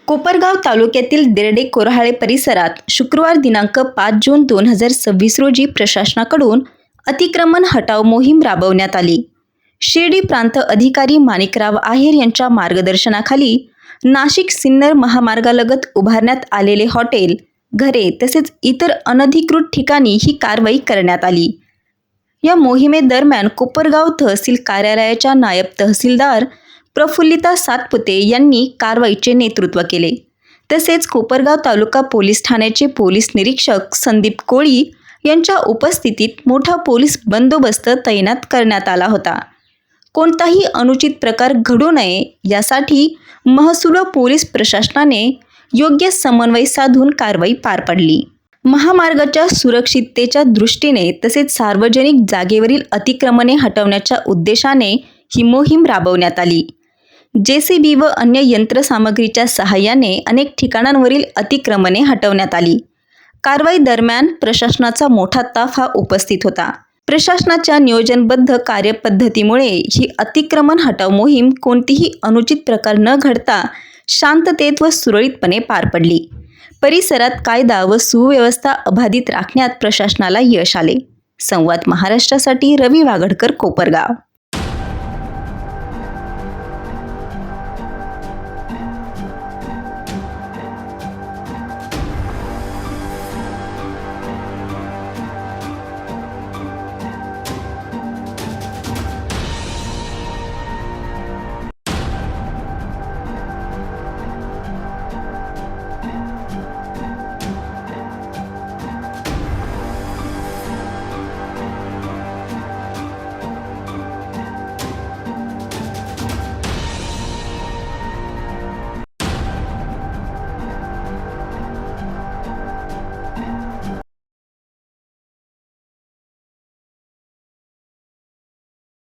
कोपरगाव तालुक्यातील देर्डे कोर्हाळे परिसरात शुक्रवार दिनांक 5 जून 2026 रोजी प्रशासनाकडून अतिक्रमण हटाव मोहीम राबवण्यात आली. शिर्डी प्रांत अधिकारी माणिकराव आहेर यांच्या मार्गदर्शनाखाली नाशिक सिन्नर महामार्गालगत उभारण्यात आलेले हॉटेल, घरे तसेच इतर अनधिकृत ठिकाणी ही कारवाई करण्यात आली. या मोहिमेदरम्यान कोपरगाव तहसील कार्यालयाच्या नायब तहसीलदार प्रफुल्लिता सातपुते यांनी कारवाईचे नेतृत्व केले. तसेच कोपरगाव तालुका पोलीस ठाण्याचे पोलीस निरीक्षक संदीप कोळी यांच्या उपस्थितीत मोठा पोलीस बंदोबस्त तैनात करण्यात आला होता. कोणताही अनुचित प्रकार घडू नये यासाठी महसूल व पोलीस प्रशासनाने योग्य समन्वय साधून कारवाई पार पडली. महामार्गाच्या सुरक्षिततेच्या दृष्टीने तसेच सार्वजनिक जागेवरील अतिक्रमणे हटवण्याच्या उद्देशाने ही मोहीम राबवण्यात आली. JCB व अन्य यंत्रसामग्रीच्या सहाय्याने अनेक ठिकाणांवरील अतिक्रमणे हटवण्यात आली. कारवाई दरम्यान प्रशासनाचा मोठा ताफा उपस्थित होता. प्रशासनाच्या नियोजनबद्ध कार्यपद्धतीमुळे ही अतिक्रमण हटाव मोहीम कोणतीही अनुचित प्रकार न घडता शांततेत व सुरळीतपणे पार पडली. परिसरात कायदा व सुव्यवस्था अबाधित राखण्यात प्रशासनाला यश आले. संवाद महाराष्ट्रासाठी रवी वागडकर, कोपरगाव.